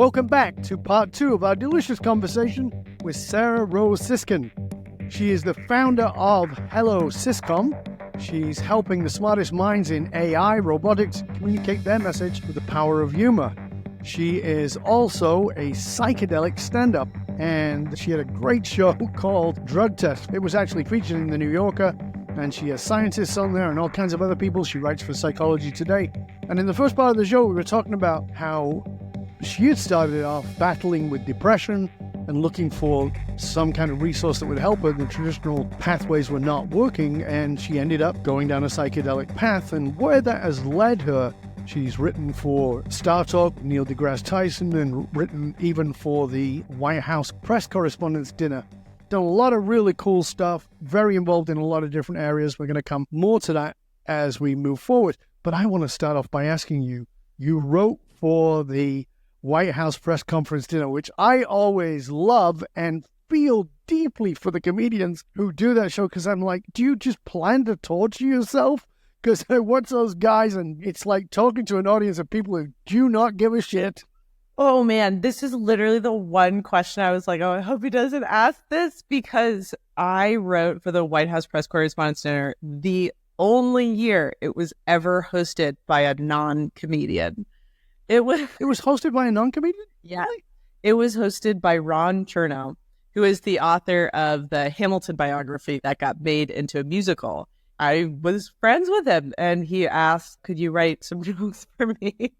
Welcome back to part 2 of our delicious conversation with Sarah Rose Siskind. She is the founder of Hello Syscom. She's helping the smartest minds in AI, robotics, communicate their message with the power of humor. She is also a psychedelic stand-up, and she had a great show called Drug Test. It was actually featured in the New Yorker, and she has scientists on there and all kinds of other people. She writes for Psychology Today. And in the first part of the show, we were talking about how she had started off battling with depression and looking for some kind of resource that would help her. The traditional pathways were not working, and she ended up going down a psychedelic path. And where that has led her, she's written for StarTalk, Neil deGrasse Tyson, and written even for the White House press correspondents dinner. Done a lot of really cool stuff, very involved in a lot of different areas. We're going to come more to that as we move forward. But I want to start off by asking you, you wrote for the White House press conference dinner, which I always love and feel deeply for the comedians who do that show, because I'm like, do you just plan to torture yourself? Because I watch those guys and it's like talking to an audience of people who do not give a shit. Oh man, this is literally the one question I was like, oh, I hope he doesn't ask this, because I wrote for the White House press correspondents dinner the only year it was ever hosted by a non-comedian. It was hosted by a non-comedian? Yeah. It was hosted by Ron Chernow, who is the author of the Hamilton biography that got made into a musical. I was friends with him, and he asked, could you write some jokes for me?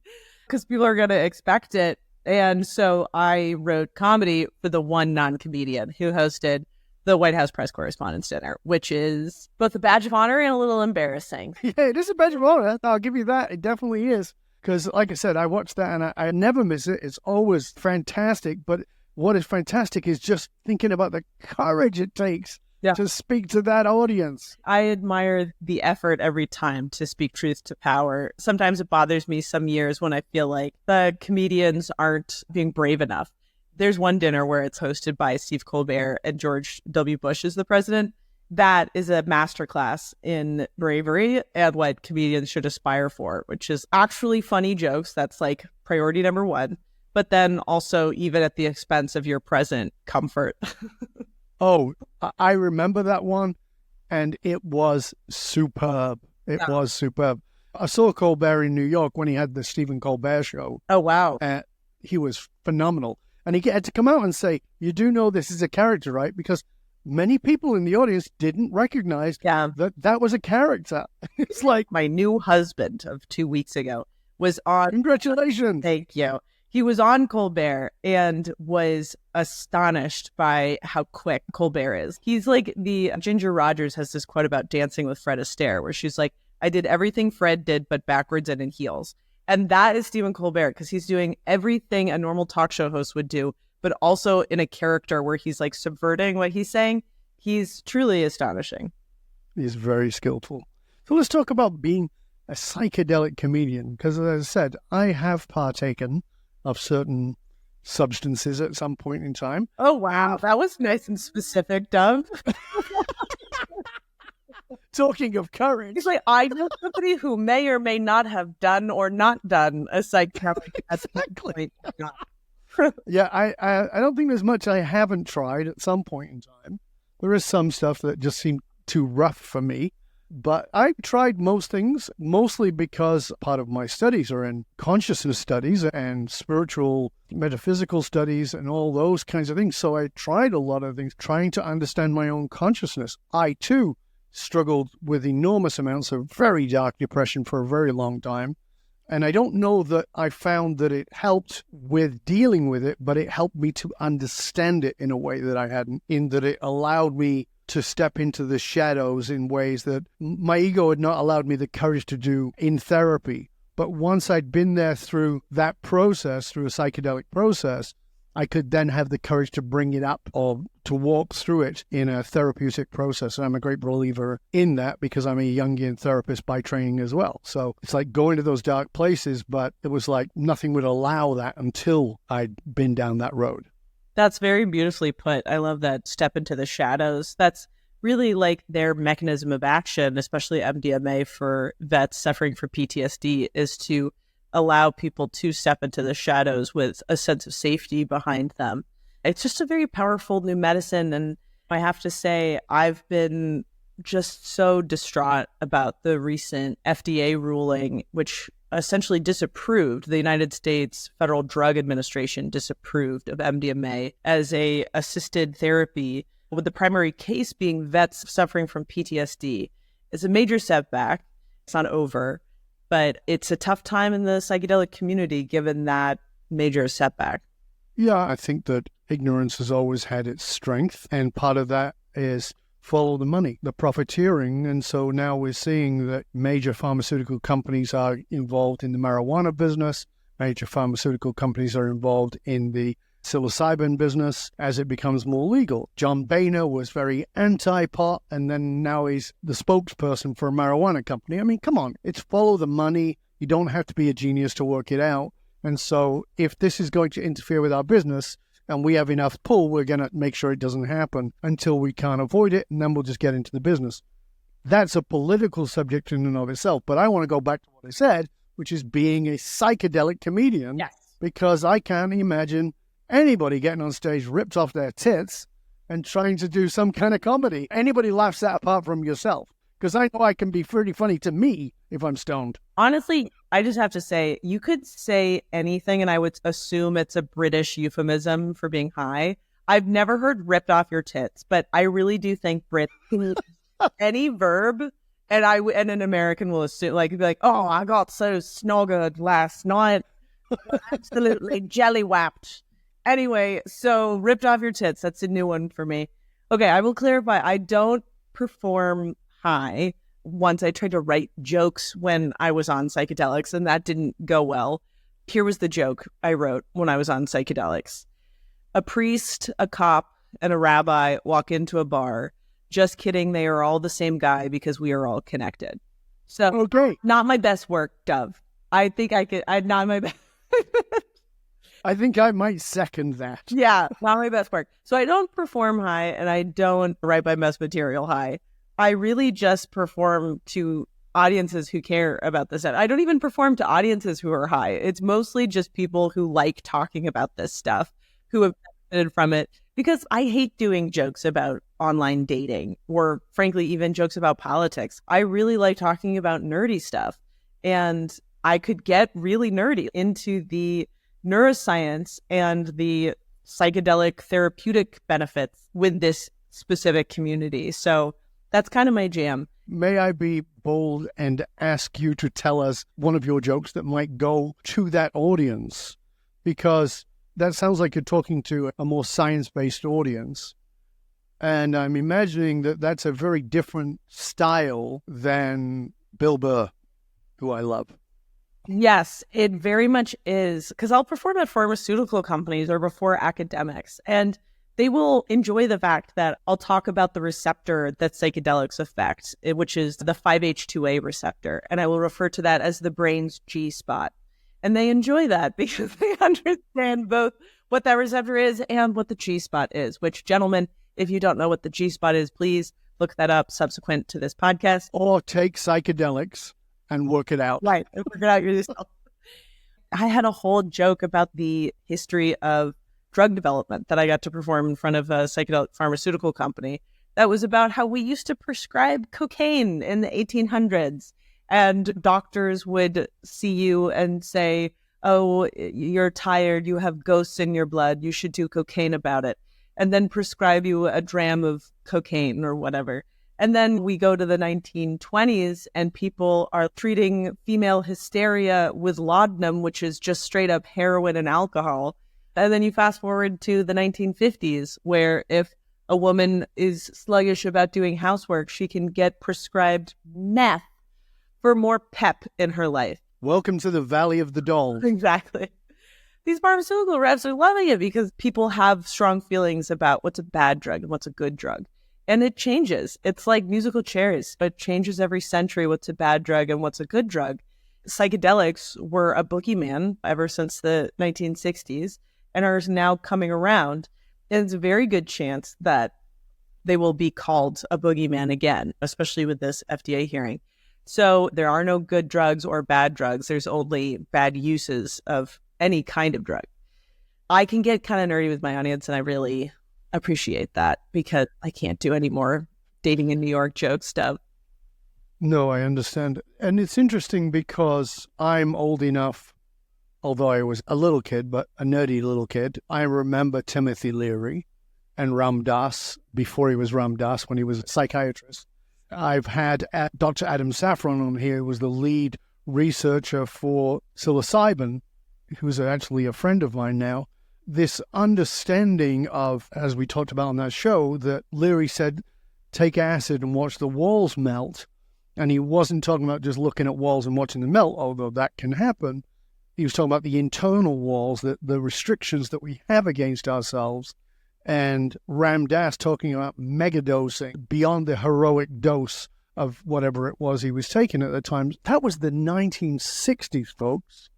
Because people are going to expect it. And so I wrote comedy for the one non-comedian who hosted the White House press correspondents dinner, which is both a badge of honor and a little embarrassing. Yeah, it is a badge of honor. I'll give you that. It definitely is. Because, like I said, I watched that and I never miss it. It's always fantastic. But what is fantastic is just thinking about the courage it takes to speak to that audience. I admire the effort every time to speak truth to power. Sometimes it bothers me some years when I feel like the comedians aren't being brave enough. There's one dinner where it's hosted by Steve Colbert and George W. Bush is the president. That is a masterclass in bravery and what comedians should aspire for, which is actually funny jokes. That's like priority number one. But then also even at the expense of your present comfort. Oh, I remember that one, and it was superb. It was superb. I saw Colbert in New York when he had the Stephen Colbert show. Oh, wow. He was phenomenal. And he had to come out and say, you do know this is a character, right? Because many people in the audience didn't recognize that was a character. It's like my new husband of 2 weeks ago was on. Congratulations. Thank you. He was on Colbert and was astonished by how quick Colbert is. He's like Ginger Rogers has this quote about Dancing with Fred Astaire, where she's like, I did everything Fred did, but backwards and in heels. And that is Stephen Colbert, because he's doing everything a normal talk show host would do, but also in a character where he's like subverting what he's saying. He's truly astonishing. He's very skillful. So let's talk about being a psychedelic comedian, because as I said, I have partaken of certain substances at some point in time. Oh, wow. That was nice and specific, Dov. Talking of courage. He's like, I know somebody who may or may not have done or not done a psychedelic. Exactly. Yeah, I don't think there's much I haven't tried at some point in time. There is some stuff that just seemed too rough for me. But I tried most things, mostly because part of my studies are in consciousness studies and spiritual metaphysical studies and all those kinds of things. So I tried a lot of things, trying to understand my own consciousness. I, too, struggled with enormous amounts of very dark depression for a very long time. And I don't know that I found that it helped with dealing with it, but it helped me to understand it in a way that I hadn't, in that it allowed me to step into the shadows in ways that my ego had not allowed me the courage to do in therapy. But once I'd been there through that process, through a psychedelic process, I could then have the courage to bring it up or to walk through it in a therapeutic process. And I'm a great believer in that because I'm a Jungian therapist by training as well. So it's like going to those dark places, but it was like nothing would allow that until I'd been down that road. That's very beautifully put. I love that step into the shadows. That's really like their mechanism of action, especially MDMA for vets suffering from PTSD, is to allow people to step into the shadows with a sense of safety behind them. It's just a very powerful new medicine. And I have to say, I've been just so distraught about the recent FDA ruling, which essentially disapproved, the United States Federal Drug Administration disapproved of MDMA as a assisted therapy, with the primary case being vets suffering from PTSD. It's a major setback. It's not over, but it's a tough time in the psychedelic community given that major setback. Yeah, I think that ignorance has always had its strength, and part of that is follow the money, the profiteering. And so now we're seeing that major pharmaceutical companies are involved in the marijuana business. Major pharmaceutical companies are involved in the psilocybin business as it becomes more legal. John Boehner was very anti-pot, and then now he's the spokesperson for a marijuana company. I mean, come on, it's follow the money. You don't have to be a genius to work it out. And so if this is going to interfere with our business, and we have enough pull, we're going to make sure it doesn't happen until we can't avoid it, and then we'll just get into the business. That's a political subject in and of itself, but I want to go back to what I said, which is being a psychedelic comedian. Yes. Because I can't imagine anybody getting on stage ripped off their tits and trying to do some kind of comedy. Anybody laughs that apart from yourself, because I know I can be pretty funny to me if I'm stoned. Honestly, I just have to say, you could say anything, and I would assume it's a British euphemism for being high. I've never heard ripped off your tits, but I really do think Brits, any verb, and an American will assume, be like, oh, I got so snoggered last night. Absolutely jelly-wapped. Anyway, so ripped off your tits, that's a new one for me. Okay, I will clarify, I don't perform high. Once I tried to write jokes when I was on psychedelics, and that didn't go well. Here was the joke I wrote when I was on psychedelics. A priest, a cop, and a rabbi walk into a bar. Just kidding, they are all the same guy because we are all connected. So, okay. Not my best work, Dov. I think not my best. I think I might second that. Yeah, not my best work. So I don't perform high, and I don't write my best material high. I really just perform to audiences who care about this. I don't even perform to audiences who are high. It's mostly just people who like talking about this stuff, who have benefited from it, because I hate doing jokes about online dating or, frankly, even jokes about politics. I really like talking about nerdy stuff, and I could get really nerdy into the neuroscience and the psychedelic therapeutic benefits with this specific community. So that's kind of my jam. May I be bold and ask you to tell us one of your jokes that might go to that audience? Because that sounds like you're talking to a more science-based audience. And I'm imagining that that's a very different style than Bill Burr, who I love. Yes, it very much is. Because I'll perform at pharmaceutical companies or before academics. And they will enjoy the fact that I'll talk about the receptor that psychedelics affect, which is the 5-HT2A receptor. And I will refer to that as the brain's G-spot. And they enjoy that because they understand both what that receptor is and what the G-spot is, which, gentlemen, if you don't know what the G-spot is, please look that up subsequent to this podcast. Or take psychedelics and work it out. Right, work it out yourself. I had a whole joke about the history of drug development that I got to perform in front of a psychedelic pharmaceutical company that was about how we used to prescribe cocaine in the 1800s, and doctors would see you and say, oh, you're tired, you have ghosts in your blood, you should do cocaine about it, and then prescribe you a dram of cocaine or whatever. And then we go to the 1920s and people are treating female hysteria with laudanum, which is just straight up heroin and alcohol. And then you fast forward to the 1950s, where if a woman is sluggish about doing housework, she can get prescribed meth for more pep in her life. Welcome to the Valley of the Dolls. Exactly. These pharmaceutical reps are loving it because people have strong feelings about what's a bad drug and what's a good drug. And it changes. It's like musical chairs. It changes every century what's a bad drug and what's a good drug. Psychedelics were a boogeyman ever since the 1960s. And are now coming around. And it's a very good chance that they will be called a boogeyman again, especially with this FDA hearing. So there are no good drugs or bad drugs. There's only bad uses of any kind of drug. I can get kind of nerdy with my audience, and I really appreciate that because I can't do any more dating in New York joke stuff. No, I understand. And it's interesting because I'm old enough, although I was a little kid, but a nerdy little kid. I remember Timothy Leary and Ram Dass before he was Ram Dass, when he was a psychiatrist. I've had Dr. Adam Safran on here, who was the lead researcher for psilocybin, who's actually a friend of mine now. This understanding of, as we talked about on that show, that Leary said, take acid and watch the walls melt. And he wasn't talking about just looking at walls and watching them melt, although that can happen. He was talking about the internal walls, the restrictions that we have against ourselves. And Ram Dass talking about megadosing beyond the heroic dose of whatever it was he was taking at the time. That was the 1960s, folks.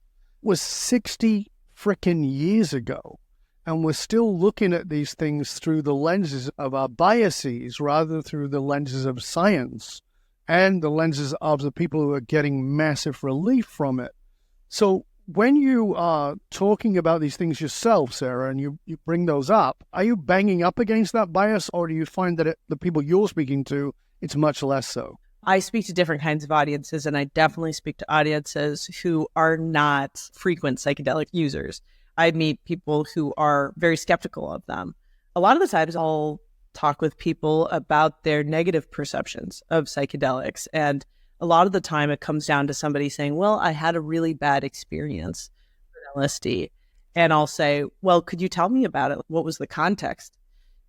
It was 60 frickin' years ago. And we're still looking at these things through the lenses of our biases rather than through the lenses of science and the lenses of the people who are getting massive relief from it. So when you are talking about these things yourself, Sarah, and you bring those up, are you banging up against that bias, or do you find that the people you're speaking to, it's much less so? I speak to different kinds of audiences, and I definitely speak to audiences who are not frequent psychedelic users. I meet people who are very skeptical of them. A lot of the times I'll talk with people about their negative perceptions of psychedelics. And a lot of the time it comes down to somebody saying, well, I had a really bad experience with LSD. And I'll say, well, could you tell me about it? What was the context?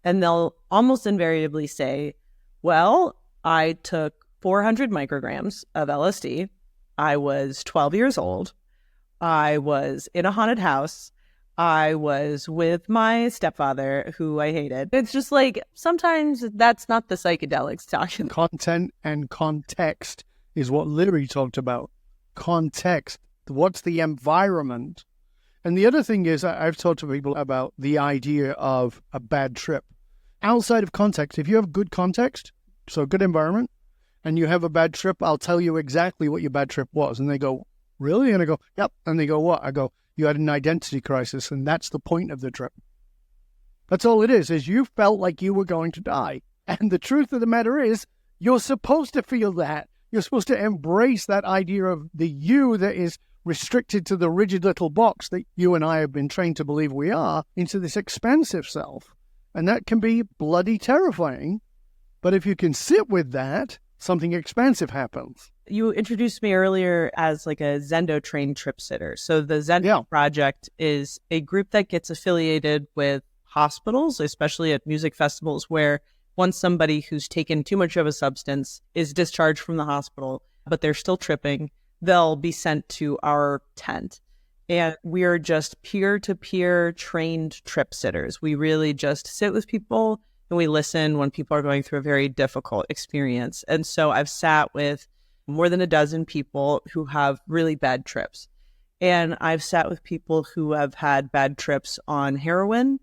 And they'll almost invariably say, well, I took 400 micrograms of LSD. I was 12 years old. I was in a haunted house. I was with my stepfather, who I hated. It's just like, sometimes that's not the psychedelics talking. Content and context is what Leary talked about. Context. What's the environment? And the other thing is, I've talked to people about the idea of a bad trip. Outside of context, if you have good context, so good environment, and you have a bad trip, I'll tell you exactly what your bad trip was. And they go, really? And I go, yep. And they go, what? I go, you had an identity crisis, and that's the point of the trip. That's all it is you felt like you were going to die. And the truth of the matter is, you're supposed to feel that. You're supposed to embrace that idea of the you that is restricted to the rigid little box that you and I have been trained to believe we are, into this expansive self. And that can be bloody terrifying. But if you can sit with that, something expansive happens. You introduced me earlier as like a Zendo trained trip sitter. So the Zendo Project is a group that gets affiliated with hospitals, especially at music festivals, where once somebody who's taken too much of a substance is discharged from the hospital, but they're still tripping, they'll be sent to our tent. And we are just peer-to-peer trained trip sitters. We really just sit with people and we listen when people are going through a very difficult experience. And so I've sat with more than a dozen people who have really bad trips. And I've sat with people who have had bad trips on heroin,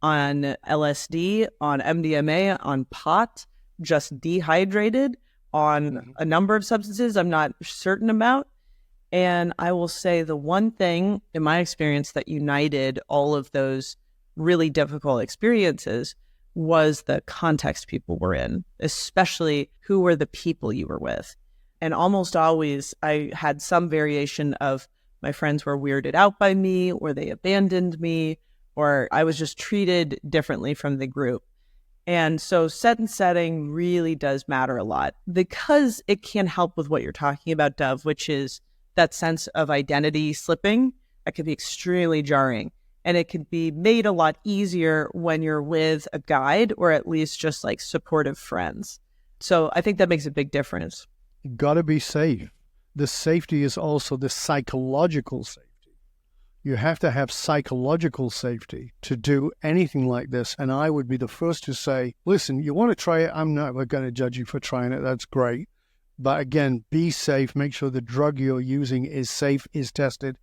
on LSD, on MDMA, on pot, just dehydrated, on a number of substances I'm not certain about. And I will say the one thing in my experience that united all of those really difficult experiences was the context people were in, especially who were the people you were with. And almost always I had some variation of my friends were weirded out by me, or they abandoned me, or I was just treated differently from the group. And so set and setting really does matter a lot, because it can help with what you're talking about, Dov, which is that sense of identity slipping. That could be extremely jarring. And it can be made a lot easier when you're with a guide, or at least just like supportive friends. So I think that makes a big difference. You got to be safe. The safety is also the psychological safety. You have to have psychological safety to do anything like this. And I would be the first to say, listen, you want to try it? I'm not going to judge you for trying it. That's great. But again, be safe. Make sure the drug you're using is safe, is tested,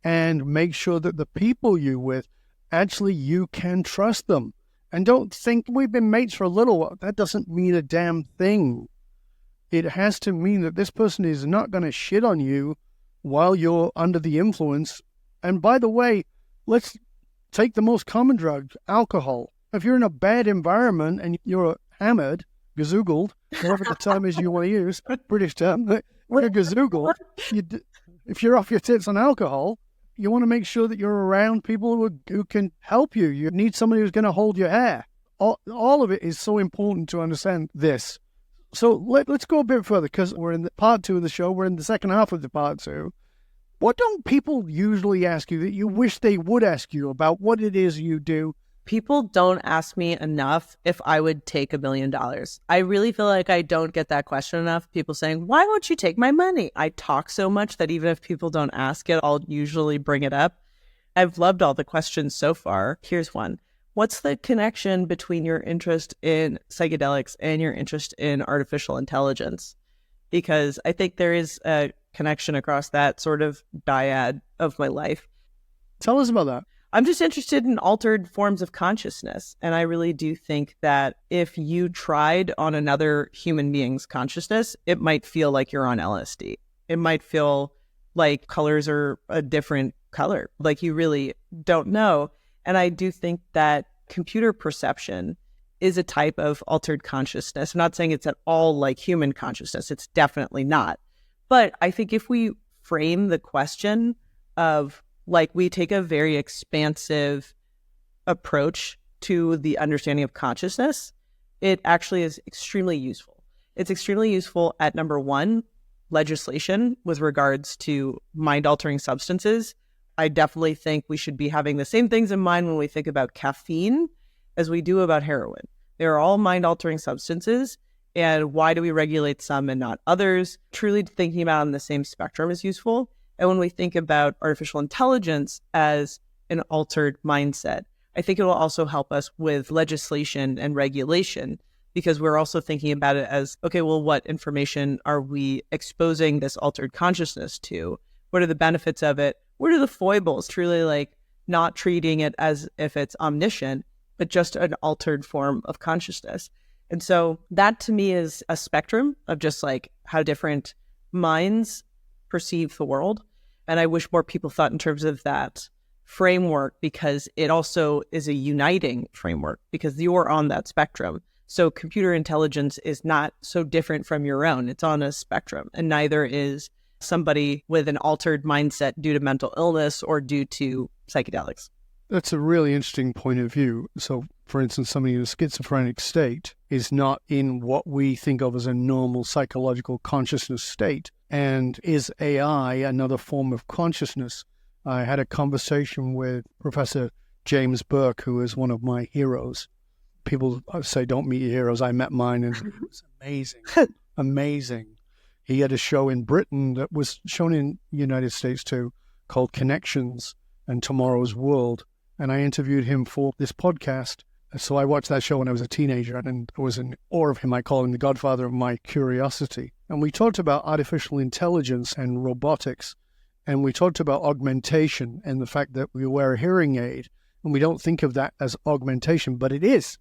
and make sure that the people you're with, actually you can trust them. And don't think we've been mates for a little while. That doesn't mean a damn thing. it has to mean that this person is not going to shit on you while you're under the influence. And by the way, let's take the most common drug, alcohol. If you're in a bad environment and you're hammered, gazoogled, whatever the term is you want to use, British term, when you're gazoogled, if you're off your tits on alcohol, you want to make sure that you're around people who can help you. You need somebody who's going to hold your hair. All of it is so important to understand this. So let's go a bit further, because we're in the part 2 of the show. We're in the second half of the part 2. What don't people usually ask you that you wish they would ask you about what it is you do? People don't ask me enough if I would take $1 million. I really feel like I don't get that question enough. People saying, why won't you take my money? I talk so much that even if people don't ask it, I'll usually bring it up. I've loved all the questions so far. Here's one. What's the connection between your interest in psychedelics and your interest in artificial intelligence? Because I think there is a connection across that sort of dyad of my life. Tell us about that. I'm just interested in altered forms of consciousness. And I really do think that if you tried on another human being's consciousness, it might feel like you're on LSD. It might feel like colors are a different color, like you really don't know. And I do think that computer perception is a type of altered consciousness. I'm not saying it's at all like human consciousness. It's definitely not. But I think if we frame the question of, like, we take a very expansive approach to the understanding of consciousness, it actually is extremely useful. It's extremely useful at, number one, legislation with regards to mind-altering substances. I definitely think we should be having the same things in mind when we think about caffeine as we do about heroin. They're all mind-altering substances. And why do we regulate some and not others? Truly thinking about on the same spectrum is useful. And when we think about artificial intelligence as an altered mindset, I think it will also help us with legislation and regulation, because we're also thinking about it as, okay, well, what information are we exposing this altered consciousness to? What are the benefits of it? What are the foibles? Truly, like, not treating it as if it's omniscient, but just an altered form of consciousness. And so that to me is a spectrum of just like how different minds perceive the world. And I wish more people thought in terms of that framework, because it also is a uniting framework, because you're on that spectrum. So computer intelligence is not so different from your own. It's on a spectrum, and neither is somebody with an altered mindset due to mental illness or due to psychedelics. That's a really interesting point of view. So, for instance, somebody in a schizophrenic state is not in what we think of as a normal psychological consciousness state. And is AI another form of consciousness? I had a conversation with Professor James Burke, who is one of my heroes. People say, don't meet your heroes. I met mine, and it was amazing. Amazing. He had a show in Britain that was shown in the United States too, called Connections and Tomorrow's World. And I interviewed him for this podcast. So I watched that show when I was a teenager, and I was in awe of him. I call him the godfather of my curiosity. And we talked about artificial intelligence and robotics. And we talked about augmentation and the fact that we wear a hearing aid. And we don't think of that as augmentation, but it is.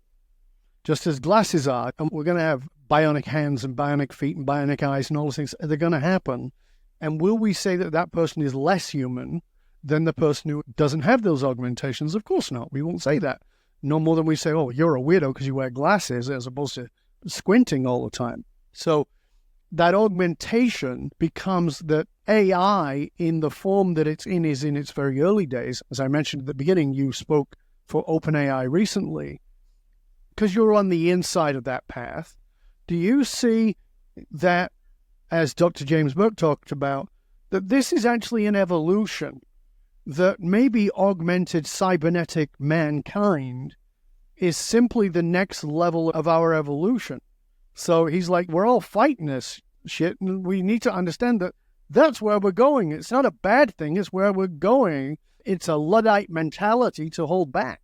Just as glasses are. And we're going to have bionic hands and bionic feet and bionic eyes and all those things. They're going to happen. And will we say that that person is less human than the person who doesn't have those augmentations? Of course not. We won't say that. No more than we say, oh, you're a weirdo because you wear glasses, as opposed to squinting all the time. So that augmentation becomes that AI in the form that it's in is in its very early days. As I mentioned at the beginning, you spoke for OpenAI recently. Because you're on the inside of that path, do you see that, as Dr. James Burke talked about, that this is actually an evolution, that maybe augmented cybernetic mankind is simply the next level of our evolution? So he's like, we're all fighting this shit, and we need to understand that that's where we're going. It's not a bad thing, it's where we're going. It's a Luddite mentality to hold back.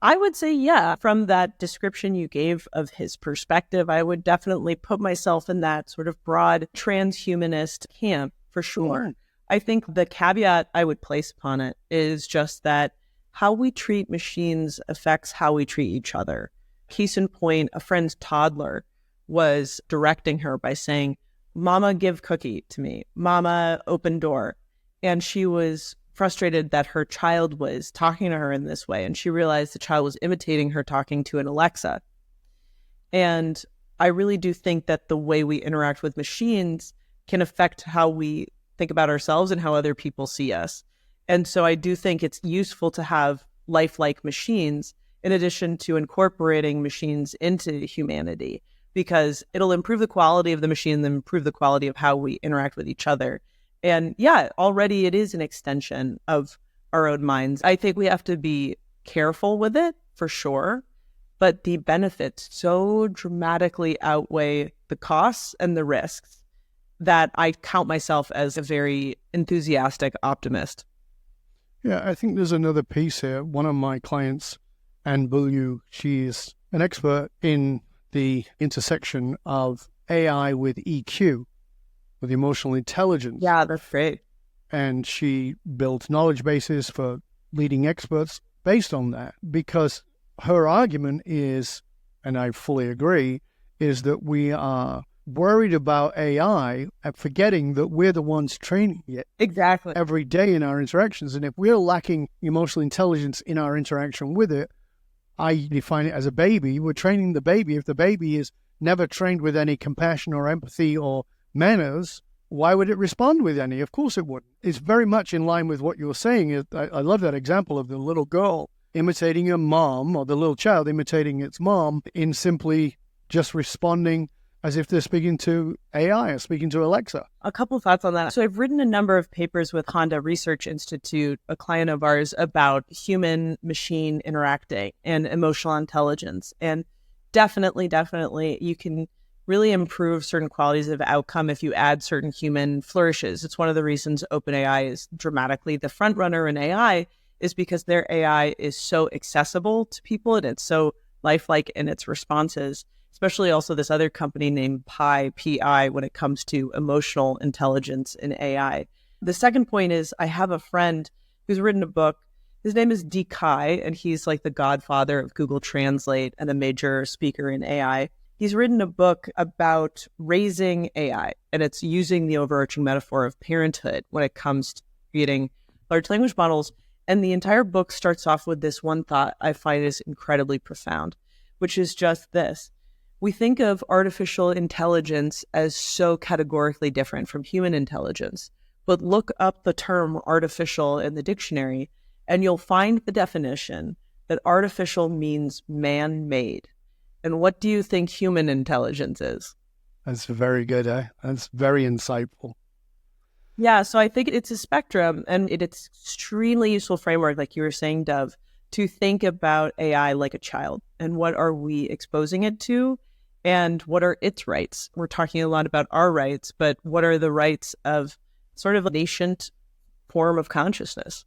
I would say, yeah, from that description you gave of his perspective, I would definitely put myself in that sort of broad transhumanist camp for sure. Mm. I think the caveat I would place upon it is just that how we treat machines affects how we treat each other. Case in point, a friend's toddler was directing her by saying, "Mama, give cookie to me. Mama, open door." And she was frustrated that her child was talking to her in this way. And she realized the child was imitating her talking to an Alexa. And I really do think that the way we interact with machines can affect how we think about ourselves and how other people see us. And so I do think it's useful to have lifelike machines in addition to incorporating machines into humanity, because it'll improve the quality of the machine and improve the quality of how we interact with each other. And yeah, already it is an extension of our own minds. I think we have to be careful with it for sure, but the benefits so dramatically outweigh the costs and the risks that I count myself as a very enthusiastic optimist. Yeah, I think there's another piece here. One of my clients, Anne Beaulieu, she's an expert in the intersection of AI with EQ, with emotional intelligence. Yeah, that's great. And she built knowledge bases for leading experts based on that, because her argument is, and I fully agree, is that we are worried about AI and forgetting that we're the ones training it exactly every day in our interactions. And if we're lacking emotional intelligence in our interaction with it, I define it as a baby. We're training the baby. If the baby is never trained with any compassion or empathy or manners, why would it respond with any? Of course it wouldn't. It's very much in line with what you're saying. I love that example of the little girl imitating her mom, or the little child imitating its mom, in simply just responding as if they're speaking to AI or speaking to Alexa. A couple of thoughts on that. So I've written a number of papers with Honda Research Institute, a client of ours, about human-machine interacting and emotional intelligence. And definitely, you can really improve certain qualities of outcome if you add certain human flourishes. It's one of the reasons OpenAI is dramatically the front runner in AI, is because their AI is so accessible to people and it's so lifelike in its responses, especially also this other company named Pi, when it comes to emotional intelligence in AI. The second point is, I have a friend who's written a book. His name is D. Kai, and he's like the godfather of Google Translate and a major speaker in AI. He's written a book about raising AI, and it's using the overarching metaphor of parenthood when it comes to creating large language models. And the entire book starts off with this one thought I find is incredibly profound, which is just this. We think of artificial intelligence as so categorically different from human intelligence, but look up the term artificial in the dictionary, and you'll find the definition that artificial means man-made. And what do you think human intelligence is? That's very good. That's very insightful. Yeah, so I think it's a spectrum, and it's extremely useful framework, like you were saying, Dov, to think about AI like a child. And what are we exposing it to? And what are its rights? We're talking a lot about our rights, but what are the rights of sort of a nascent form of consciousness?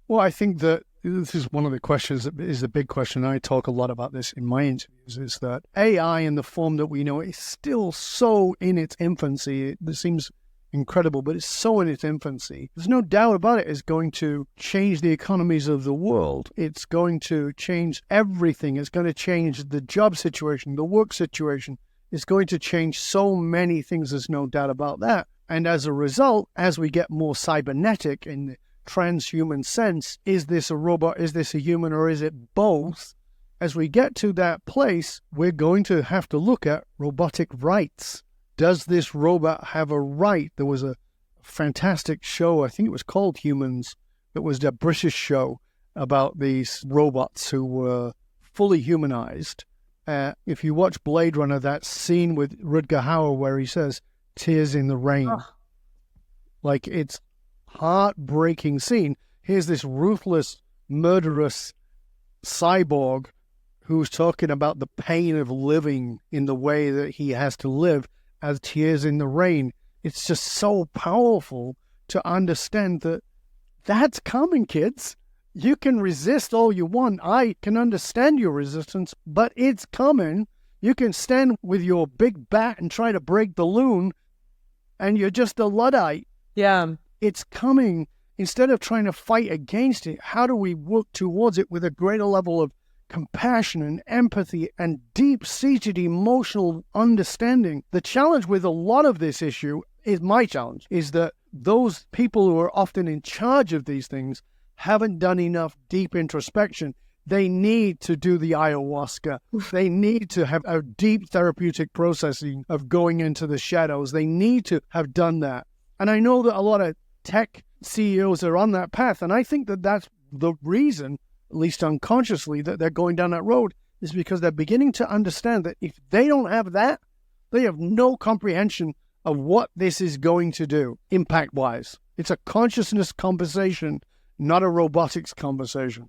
Well, I think that this is one of the questions that is the big question. I talk a lot about this in my interviews, is that AI in the form that we know is still so in its infancy. It seems incredible, but it's so in its infancy. There's no doubt about it. It's going to change the economies of the world. It's going to change everything. It's going to change the job situation, the work situation. It's going to change so many things. There's no doubt about that. And as a result, as we get more cybernetic in the transhuman sense, is this a robot, is this a human, or is it both? As we get to that place, we're going to have to look at robotic rights. Does this robot have a right? There was a fantastic show, I think it was called Humans, that was a British show about these robots who were fully humanized. If you watch Blade Runner, that scene with Rutger Hauer where he says, "Tears in the rain." Oh. Like, it's heartbreaking scene. Here's this ruthless, murderous cyborg who's talking about the pain of living in the way that he has to live as tears in the rain. It's just so powerful to understand that that's coming, kids. You can resist all you want. I can understand your resistance, but it's coming. You can stand with your big bat and try to break the loon, and you're just a Luddite. Yeah. It's coming. Instead of trying to fight against it, how do we work towards it with a greater level of compassion and empathy and deep-seated emotional understanding. The challenge with a lot of this issue is my challenge, is that those people who are often in charge of these things haven't done enough deep introspection. They need to do the ayahuasca. They need to have a deep therapeutic processing of going into the shadows. They need to have done that. And I know that a lot of tech CEOs are on that path. And I think that that's the reason, at least unconsciously, that they're going down that road, is because they're beginning to understand that if they don't have that, they have no comprehension of what this is going to do impact-wise. It's a consciousness conversation, not a robotics conversation.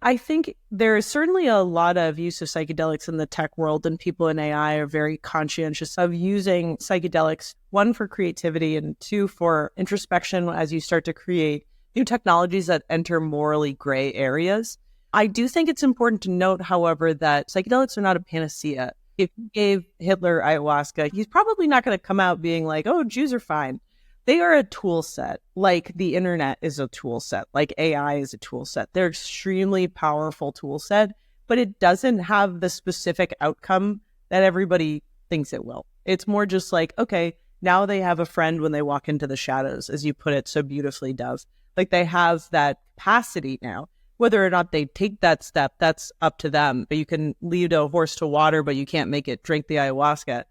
I think there is certainly a lot of use of psychedelics in the tech world, and people in AI are very conscientious of using psychedelics, one, for creativity, and two, for introspection as you start to create new technologies that enter morally gray areas. I do think it's important to note, however, that psychedelics are not a panacea. If you gave Hitler ayahuasca, he's probably not going to come out being like, oh, Jews are fine. They are a tool set, like the internet is a tool set, like AI is a tool set. They're extremely powerful tool set, but it doesn't have the specific outcome that everybody thinks it will. It's more just like, okay, now they have a friend when they walk into the shadows, as you put it so beautifully, Dov. Like they have that capacity now. Whether or not they take that step, that's up to them. But you can lead a horse to water, but you can't make it drink the ayahuasca,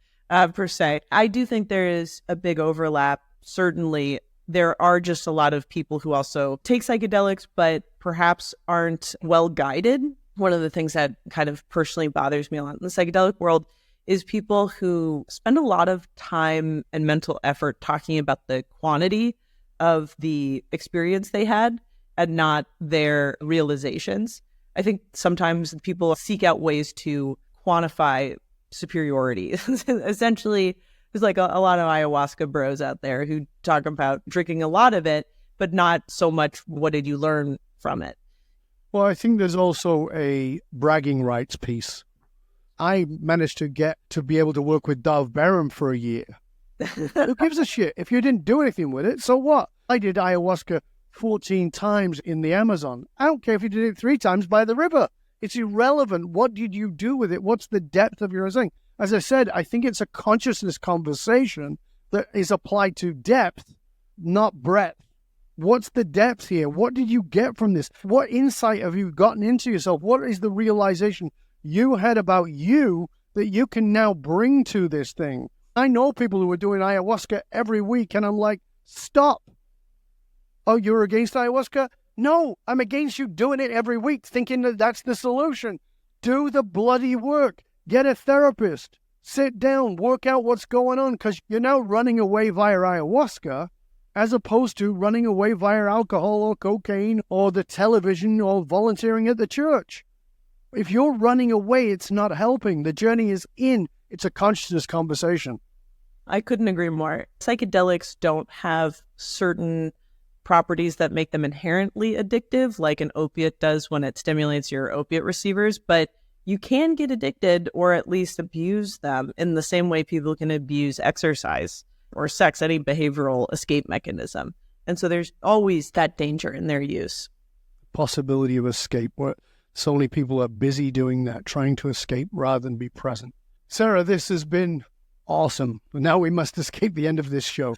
per se. I do think there is a big overlap. Certainly, there are just a lot of people who also take psychedelics, but perhaps aren't well guided. One of the things that kind of personally bothers me a lot in the psychedelic world is people who spend a lot of time and mental effort talking about the quantity of the experience they had and not their realizations. I think sometimes people seek out ways to quantify superiority. Essentially, there's like a lot of ayahuasca bros out there who talk about drinking a lot of it, but not so much what did you learn from it. Well, I think there's also a bragging rights piece. I managed to get to be able to work with Dov Baron for a year. Who gives a shit? If you didn't do anything with it, so what? I did ayahuasca 14 times in the Amazon. I don't care if you did it 3 times by the river. It's irrelevant. What did you do with it? What's the depth of your thing? As I said, I think it's a consciousness conversation that is applied to depth, not breadth. What's the depth here? What did you get from this? What insight have you gotten into yourself? What is the realization you had about you that you can now bring to this thing? I know people who are doing ayahuasca every week, and I'm like, stop. Oh, you're against ayahuasca? No, I'm against you doing it every week, thinking that that's the solution. Do the bloody work. Get a therapist. Sit down, work out what's going on, because you're now running away via ayahuasca as opposed to running away via alcohol or cocaine or the television or volunteering at the church. If you're running away, it's not helping. The journey is in. It's a consciousness conversation. I couldn't agree more. Psychedelics don't have certain properties that make them inherently addictive, like an opiate does when it stimulates your opiate receivers, but you can get addicted or at least abuse them in the same way people can abuse exercise or sex, any behavioral escape mechanism. And so there's always that danger in their use. Possibility of escape. So many people are busy doing that, trying to escape rather than be present. Sarah, this has been awesome. Now we must escape the end of this show.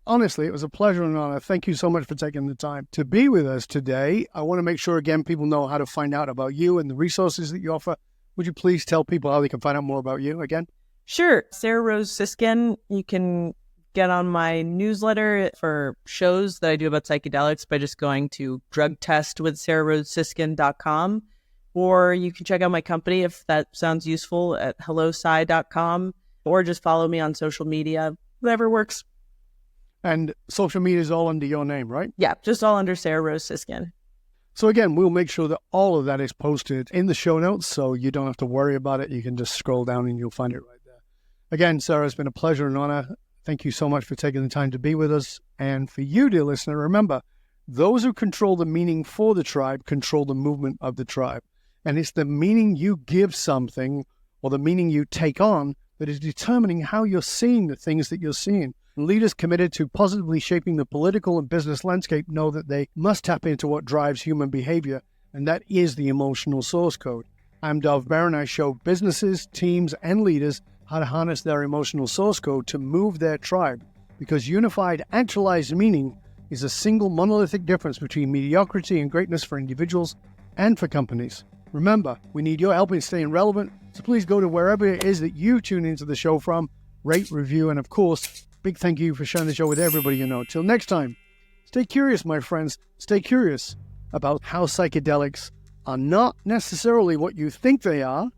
Honestly, it was a pleasure and an honor. Thank you so much for taking the time to be with us today. I want to make sure, again, people know how to find out about you and the resources that you offer. Would you please tell people how they can find out more about you again? Sure. Sarah Rose Siskind. You can get on my newsletter for shows that I do about psychedelics by just going to drugtestwithsarahrosesiskind.com. Or you can check out my company if that sounds useful at hellopsy.com. Or just follow me on social media, whatever works. And social media is all under your name, right? Yeah, just all under Sarah Rose Siskind. So again, we'll make sure that all of that is posted in the show notes, so you don't have to worry about it. You can just scroll down and you'll find it right there. Again, Sarah, it's been a pleasure and honor. Thank you so much for taking the time to be with us. And for you, dear listener, remember, those who control the meaning for the tribe control the movement of the tribe. And it's the meaning you give something or the meaning you take on that is determining how you're seeing the things that you're seeing. Leaders committed to positively shaping the political and business landscape know that they must tap into what drives human behavior and that is the emotional source code. I'm Dov Baron. I show businesses, teams, and leaders how to harness their emotional source code to move their tribe, because unified, actualized meaning is a single monolithic difference between mediocrity and greatness for individuals and for companies. Remember, we need your help in staying relevant, so please go to wherever it is that you tune into the show from, rate, review, and of course, big thank you for sharing the show with everybody you know. Till next time, stay curious, my friends. Stay curious about how psychedelics are not necessarily what you think they are,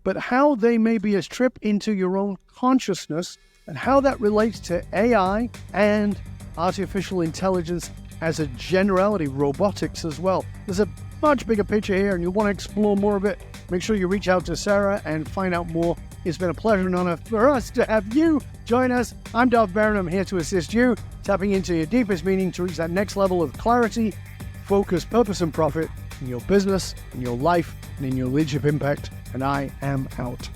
but how they may be a trip into your own consciousness and how that relates to AI and artificial intelligence as a generality, robotics as well. There's a much bigger picture here and you want to explore more of it. Make sure you reach out to Sarah and find out more. It's been a pleasure and honor for us to have you join us. I'm Dov Baron. I'm here to assist you, tapping into your deepest meaning to reach that next level of clarity, focus, purpose, and profit in your business, in your life, and in your leadership impact. And I am out.